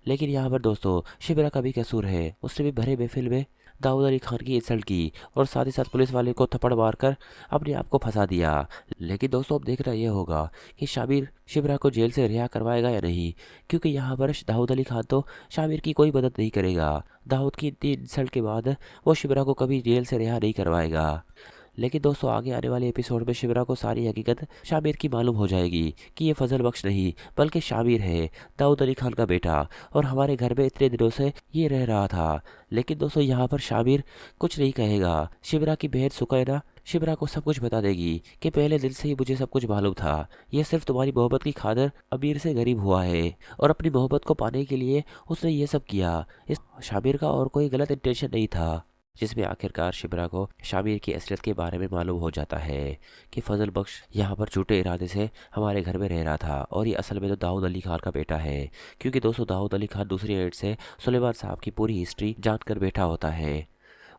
लेकिन यहाँ पर दोस्तों शिबरा का भी कसूर है, उसने भी भरे महफिल में दाऊद अली खान की इंसल्ट की और साथ ही साथ पुलिस वाले को थप्पड़ मारकर अपने आप को फंसा दिया। लेकिन दोस्तों अब देखना यह होगा कि शाबिर शिबरा को जेल से रिहा करवाएगा या नहीं, क्योंकि यहाँ पर दाऊद अली खान तो शाबिर की कोई मदद नहीं करेगा। दाऊद की इतनी इंसल्ट के बाद वो शिबरा को कभी जेल से रिहा नहीं करवाएगा। लेकिन दोस्तों आगे आने वाले एपिसोड में शिबरा को सारी हकीकत शाबिर की मालूम हो जाएगी कि ये फजल बख्श नहीं बल्कि शाबिर है, दाऊद अली खान का बेटा, और हमारे घर में इतने दिनों से ये रह रहा था। लेकिन दोस्तों यहाँ पर शाबिर कुछ नहीं कहेगा। शिबरा की बहन सुकैना शिबरा को सब कुछ बता देगी कि पहले दिन से ही मुझे सब कुछ मालूम था, ये सिर्फ तुम्हारी मोहब्बत की खातिर अमीर से गरीब हुआ है और अपनी मोहब्बत को पाने के लिए उसने ये सब किया। इस शाबिर का और कोई गलत इंटेंशन नहीं था। जिसमें आखिरकार शिबरा को शाबिर की असलियत के बारे में मालूम हो जाता है कि फजल बख्श यहाँ पर झूठे इरादे से हमारे घर में रह रहा था और ये असल में तो दाऊद अली खान का बेटा है। क्योंकि दोस्तों दाऊद अली खान दूसरी एड से सुलेमान साहब की पूरी हिस्ट्री जानकर बैठा होता है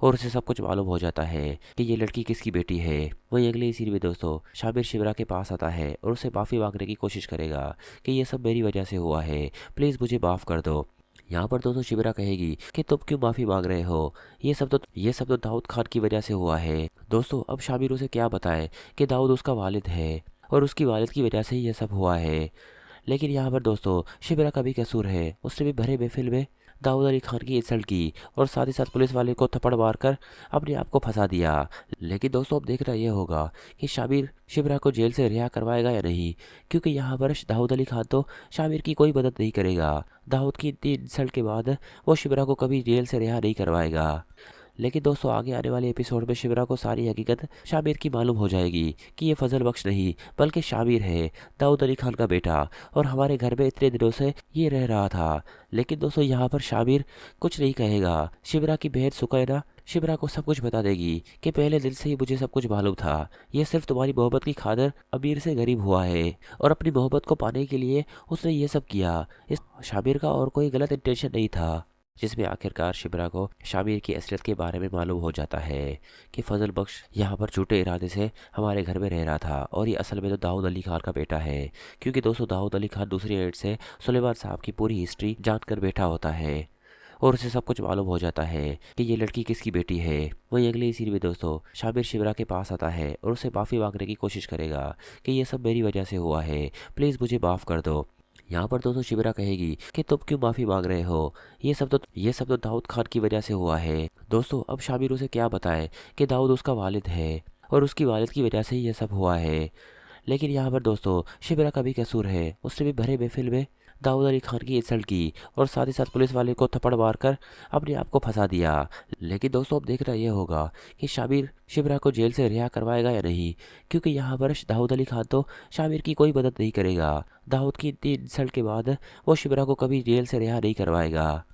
और उसे सब कुछ मालूम हो जाता है कि ये लड़की किसकी बेटी है। वहीं अगली सीन में दोस्तों शाबिर शिबरा के पास आता है और उसे माफ़ी मांगने की कोशिश करेगा कि ये सब मेरी वजह से हुआ है, प्लीज़ मुझे माफ़ कर दो। यहाँ पर दोस्तों शिबरा कहेगी कि तुम क्यों माफ़ी मांग रहे हो, ये सब तो दाऊद खान की वजह से हुआ है। दोस्तों अब शाबिर उसे क्या बताए कि दाऊद उसका वालिद है और उसकी वालिद की वजह से ही ये सब हुआ है। लेकिन यहाँ पर दोस्तों शिबरा का भी कसूर है, उसने भी भरे महफिल में दाऊद अली खान की इंसल्ट की और साथ ही साथ पुलिस वाले को थप्पड़ मारकर अपने आप को फंसा दिया। लेकिन दोस्तों अब देखना यह होगा कि शाबिर शिबरा को जेल से रिहा करवाएगा या नहीं, क्योंकि यहाँ पर दाऊद अली खान तो शाबिर की कोई मदद नहीं करेगा। दाऊद की इतनी इंसल्ट के बाद वो शिबरा को कभी जेल से रिहा नहीं करवाएगा। लेकिन दोस्तों आगे आने वाले एपिसोड में शिबरा को सारी हकीकत शाबिर की मालूम हो जाएगी कि ये फजल बख्श नहीं बल्कि शाबिर है, दाऊद अली खान का बेटा, और हमारे घर में इतने दिनों से ये रह रहा था। लेकिन दोस्तों यहाँ पर शाबिर कुछ नहीं कहेगा। शिबरा की बहन सुकैना शिबरा को सब कुछ बता देगी कि पहले दिन से ही मुझे सब कुछ मालूम था, ये सिर्फ तुम्हारी मोहब्बत की खातिर अमीर से गरीब हुआ है और अपनी मोहब्बत को पाने के लिए उसने ये सब किया। इस शाबिर का और कोई गलत इंटेंशन नहीं था। जिसमें आखिरकार शिबरा को शाबिर की असलियत के बारे में मालूम हो जाता है कि फजल बख्श यहाँ पर झूठे इरादे से हमारे घर में रह रहा था और ये असल में तो दाऊद अली खान का बेटा है। क्योंकि दोस्तों दाऊद अली खान दूसरी एड से सुलेमान साहब की पूरी हिस्ट्री जानकर बैठा होता है और उसे सब कुछ मालूम हो जाता है कि ये लड़की किसकी बेटी है। वहीं अगली सीन में दोस्तों शाबिर शिबरा के पास आता है और उसे माफ़ी मांगने की कोशिश करेगा कि ये सब मेरी वजह से हुआ है, प्लीज़ मुझे माफ़ कर दो। यहाँ पर दोस्तों शिबरा कहेगी कि तुम क्यों माफ़ी मांग रहे हो, ये सब तो दाऊद खान की वजह से हुआ है। दोस्तों अब शाबिर उसे क्या बताए कि दाऊद उसका वालिद है और उसकी वालिद की वजह से ही ये सब हुआ है। लेकिन यहाँ पर दोस्तों शिबरा का भी कसूर है, उसने भी भरे महफिल में दाऊद अली खान की इंसल्ट की और साथ ही साथ पुलिस वाले को थप्पड़ मारकर अपने आप को फंसा दिया। लेकिन दोस्तों अब देखना यह होगा कि शाबिर शिबरा को जेल से रिहा करवाएगा या नहीं, क्योंकि यहाँ पर दाऊद अली खान तो शाबिर की कोई मदद नहीं करेगा। दाऊद की इतनी इंसल्ट के बाद वो शिबरा को कभी जेल से रिहा नहीं करवाएगा।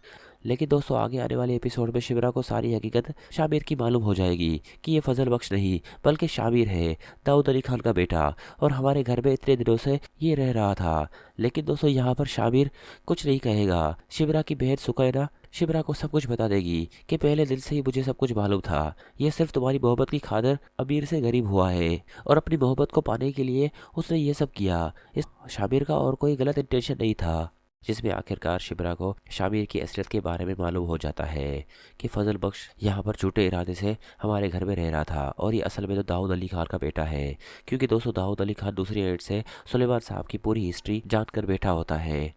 लेकिन दोस्तों आगे आने वाले एपिसोड में शिबरा को सारी हकीकत शाबिर की मालूम हो जाएगी कि ये फजल बख्श नहीं बल्कि शाबिर है, दाऊद अली खान का बेटा, और हमारे घर में इतने दिनों से ये रह रहा था। लेकिन दोस्तों यहाँ पर शाबिर कुछ नहीं कहेगा। शिबरा की बहन सुकैना शिबरा को सब कुछ बता देगी कि पहले दिन से ही मुझे सब कुछ मालूम था, ये सिर्फ तुम्हारी मोहब्बत की खातिर अमीर से गरीब हुआ है और अपनी मोहब्बत को पाने के लिए उसने ये सब किया। इस शाबिर का और कोई गलत इंटेंशन नहीं था। जिसमें आखिरकार शिबरा को शाबिर की असलियत के बारे में मालूम हो जाता है कि फजल बख्श यहाँ पर झूठे इरादे से हमारे घर में रह रहा था और ये असल में तो दाऊद अली खान का बेटा है। क्योंकि दोस्तों दाऊद अली खान दूसरी एड से सुलेमान साहब की पूरी हिस्ट्री जानकर बैठा होता है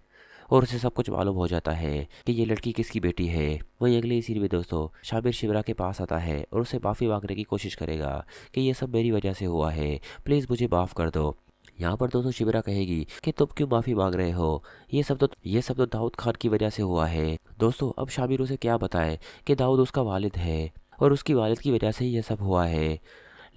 और उसे सब कुछ मालूम हो जाता है कि ये लड़की किसकी बेटी है। वहीं अगली सीन में दोस्तों शाबिर शिबरा के पास आता है और उसे माफ़ी मांगने की कोशिश करेगा कि ये सब मेरी वजह से हुआ है, प्लीज़ मुझे माफ़ कर दो। यहाँ पर दोस्तों शिबरा कहेगी कि तुम क्यों माफ़ी मांग रहे हो, ये सब तो दाऊद खान की वजह से हुआ है। दोस्तों अब शाबिर उसे क्या बताए कि दाऊद उसका वालिद है और उसकी वालिद की वजह से ही ये सब हुआ है।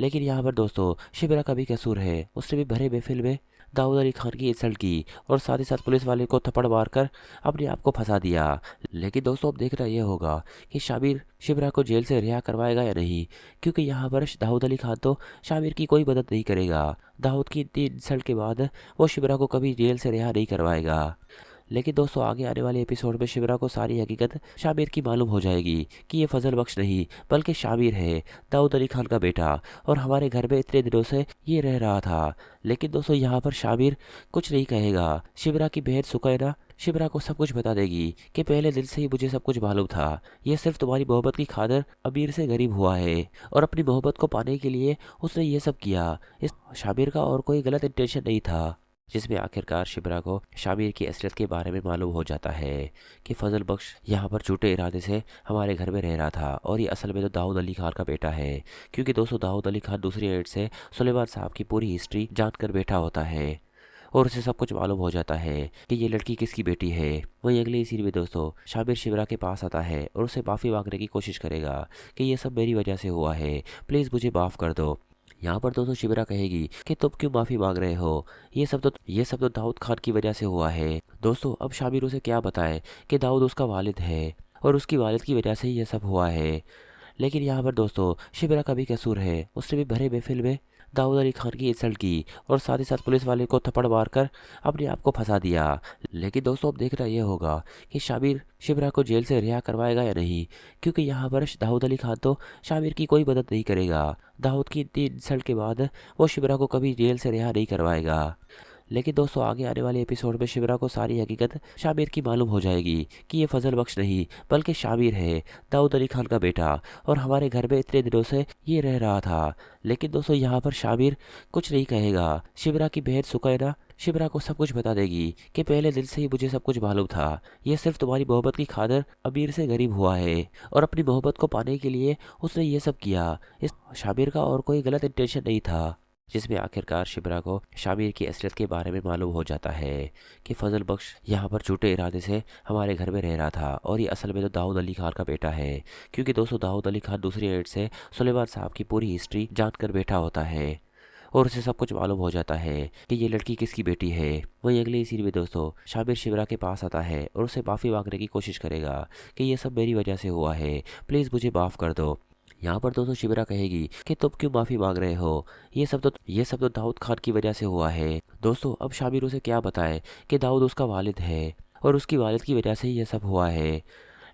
लेकिन यहाँ पर दोस्तों शिबरा का भी कसूर है, उसने भी भरे महफिल में दाऊद अली खान की इंसल्ट की और साथ ही साथ पुलिस वाले को थप्पड़ मारकर अपने आप को फंसा दिया। लेकिन दोस्तों अब देखना यह होगा कि शाबिर शिबरा को जेल से रिहा करवाएगा या नहीं, क्योंकि यहाँ पर दाऊद अली खान तो शाबिर की कोई मदद नहीं करेगा। दाऊद की इतनी इंसल्ट के बाद वो शिबरा को कभी जेल से रिहा नहीं करवाएगा। लेकिन दोस्तों आगे आने वाले एपिसोड में शिबरा को सारी हकीकत शाबिर की मालूम हो जाएगी कि ये फजल बख्श नहीं बल्कि शाबिर है, दाऊद अली खान का बेटा, और हमारे घर में इतने दिनों से ये रह रहा था। लेकिन दोस्तों यहाँ पर शाबिर कुछ नहीं कहेगा। शिबरा की बहन सुकैना शिबरा को सब कुछ बता देगी कि पहले दिन से ही मुझे सब कुछ मालूम था, ये सिर्फ तुम्हारी मोहब्बत की खातिर अमीर से गरीब हुआ है और अपनी मोहब्बत को पाने के लिए उसने ये सब किया। इस शाबिर का और कोई गलत इंटेंशन नहीं था। जिसमें आखिरकार शिबरा को शाबिर की असलियत के बारे में मालूम हो जाता है कि फजल बख्श यहाँ पर झूठे इरादे से हमारे घर में रह रहा था और ये असल में तो दाऊद अली खान का बेटा है। क्योंकि दोस्तों दाऊद अली खान दूसरी एड से सुलेमान साहब की पूरी हिस्ट्री जानकर बैठा होता है और उसे सब कुछ मालूम हो जाता है कि ये लड़की किसकी बेटी है। वहीं अगली सीन में दोस्तों शाबिर शिबरा के पास आता है और उसे माफ़ी मांगने की कोशिश करेगा कि ये सब मेरी वजह से हुआ है, प्लीज़ मुझे माफ़ कर दो। यहाँ पर दोस्तों शिबरा कहेगी कि तुम क्यों माफ़ी मांग रहे हो, ये सब तो दाऊद खान की वजह से हुआ है। दोस्तों अब शाबिर उसे क्या बताए कि दाऊद उसका वालिद है और उसकी वालिद की वजह से ही ये सब हुआ है। लेकिन यहाँ पर दोस्तों शिबरा का भी कसूर है, उसने भी भरे महफिल में दाऊद अली खान की इंसल्ट की और साथ ही साथ पुलिस वाले को थप्पड़ मारकर अपने आप को फंसा दिया। लेकिन दोस्तों अब देखना यह होगा कि शाबिर शिबरा को जेल से रिहा करवाएगा या नहीं, क्योंकि यहाँ पर दाऊद अली खान तो शाबिर की कोई मदद नहीं करेगा। दाऊद की इतनी इंसल्ट के बाद वो शिबरा को कभी जेल से रिहा नहीं करवाएगा। लेकिन दोस्तों आगे आने वाले एपिसोड में शिबरा को सारी हकीकत शाबिर की मालूम हो जाएगी कि ये फजल बख्श नहीं बल्कि शाबिर है, दाऊद अली खान का बेटा, और हमारे घर में इतने दिनों से ये रह रहा था। लेकिन दोस्तों यहाँ पर शाबिर कुछ नहीं कहेगा। शिबरा की बहन सुकैना शिबरा को सब कुछ बता देगी कि पहले दिन से ही मुझे सब कुछ मालूम था, ये सिर्फ तुम्हारी मोहब्बत की खातिर अमीर से गरीब हुआ है और अपनी मोहब्बत को पाने के लिए उसने ये सब किया। इस शाबिर का और कोई गलत इंटेंशन नहीं था। जिसमें आखिरकार शिबरा को शाबिर की असलियत के बारे में मालूम हो जाता है कि फजल बख्श यहाँ पर झूठे इरादे से हमारे घर में रह रहा था और ये असल में तो दाऊद अली खान का बेटा है। क्योंकि दोस्तों दाऊद अली खान दूसरी एड से सुलेमान साहब की पूरी हिस्ट्री जानकर बैठा होता है और उसे सब कुछ मालूम हो जाता है कि ये लड़की किसकी बेटी है। वहीं अगली सीन में दोस्तों शाबिर शिबरा के पास आता है और उसे माफ़ी मांगने की कोशिश करेगा कि ये सब मेरी वजह से हुआ है, प्लीज़ मुझे माफ़ कर दो। यहाँ पर दोस्तों शिबरा कहेगी कि तुम क्यों माफी मांग रहे हो, ये सब तो दाऊद खान की वजह से हुआ है। दोस्तों अब शाबिर उसे क्या बताए कि दाऊद उसका वालिद है और उसकी वालिद की वजह से ही ये सब हुआ है।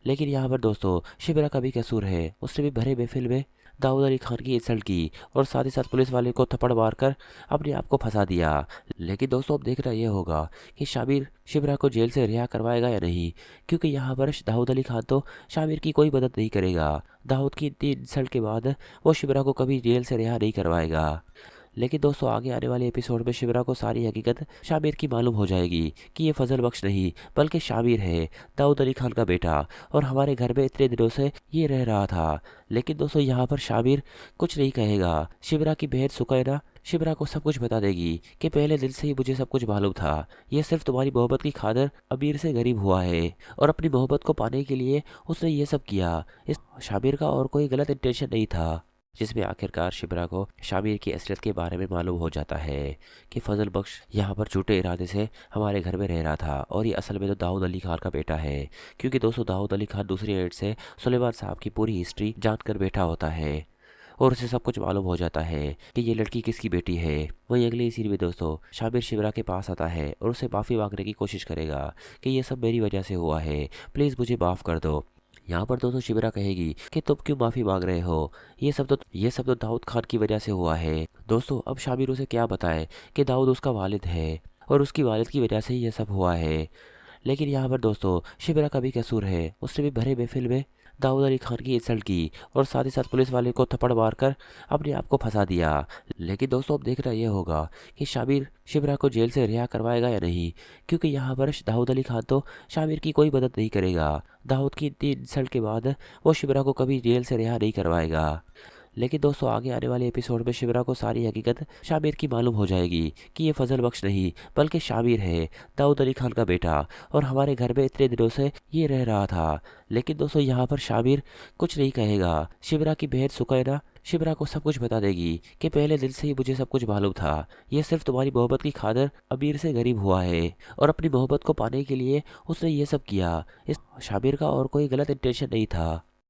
लेकिन यहाँ पर दोस्तों शिबरा का भी कसूर है, उसने भी भरे महफिल में दाऊद अली खान की इंसल्ट की और साथ ही साथ पुलिस वाले को थप्पड़ मारकर अपने आप को फंसा दिया। लेकिन दोस्तों अब देखना यह होगा कि शाबिर शिबरा को जेल से रिहा करवाएगा या नहीं, क्योंकि यहाँ पर दाऊद अली खान तो शाबिर की कोई मदद नहीं करेगा। दाऊद की इतनी इंसल्ट के बाद वो शिबरा को कभी जेल से रिहा नहीं करवाएगा। लेकिन दोस्तों आगे आने वाले एपिसोड में शिबरा को सारी हकीकत शाबिर की मालूम हो जाएगी कि ये फजल बख्श नहीं बल्कि शाबिर है, दाऊद अली खान का बेटा, और हमारे घर में इतने दिनों से ये रह रहा था। लेकिन दोस्तों यहाँ पर शाबिर कुछ नहीं कहेगा। शिबरा की बहन सुकैना शिबरा को सब कुछ बता देगी कि पहले दिन से ही मुझे सब कुछ मालूम था, ये सिर्फ तुम्हारी मोहब्बत की खातिर अमीर से गरीब हुआ है और अपनी मोहब्बत को पाने के लिए उसने ये सब किया। इस शाबिर का और कोई गलत इंटेंशन नहीं था। जिसमें आखिरकार शिबरा को शाबिर की असलियत के बारे में मालूम हो जाता है कि फजल बख्श यहाँ पर झूठे इरादे से हमारे घर में रह रहा था और ये असल में तो दाऊद अली खान का बेटा है। क्योंकि दोस्तों दाऊद अली खान दूसरी एंड से सुलेमान साहब की पूरी हिस्ट्री जानकर बैठा होता है और उसे सब कुछ मालूम हो जाता है कि ये लड़की किसकी बेटी है। वहीं अगली सीन में दोस्तों शाबिर शिबरा के पास आता है और उसे माफ़ी मांगने की कोशिश करेगा कि ये सब मेरी वजह से हुआ है, प्लीज़ मुझे माफ़ कर दो। यहाँ पर दोस्तों शिबरा कहेगी कि तुम क्यों माफी मांग रहे हो, ये सब तो दाऊद खान की वजह से हुआ है। दोस्तों अब शाबिर उसे क्या बताए कि दाऊद उसका वालिद है और उसकी वालिद की वजह से ही ये सब हुआ है। लेकिन यहाँ पर दोस्तों शिबरा का भी कसूर है, उसने भी भरे महफिल में दाऊद अली खान की इंसल्ट की और साथ ही साथ पुलिस वाले को थप्पड़ मारकर अपने आप को फंसा दिया। लेकिन दोस्तों अब देखना यह होगा कि शाबिर शिबरा को जेल से रिहा करवाएगा या नहीं, क्योंकि यहाँ पर दाऊद अली खान तो शाबिर की कोई मदद नहीं करेगा। दाऊद की इतनी इंसल्ट के बाद वो शिबरा को कभी जेल से रिहा नहीं करवाएगा। लेकिन दोस्तों आगे आने वाले एपिसोड में शिबरा को सारी हकीकत शाबिर की मालूम हो जाएगी कि ये फजल बख्श नहीं बल्कि शाबिर है, दाऊद अली खान का बेटा, और हमारे घर में इतने दिनों से ये रह रहा था। लेकिन दोस्तों यहाँ पर शाबिर कुछ नहीं कहेगा। शिबरा की बहन सुकैना शिबरा को सब कुछ बता देगी कि पहले दिन से ही मुझे सब कुछ मालूम था, ये सिर्फ तुम्हारी मोहब्बत की खातिर अमीर से गरीब हुआ है और अपनी मोहब्बत को पाने के लिए उसने ये सब किया। इस शाबिर का और कोई गलत इंटेंशन नहीं था।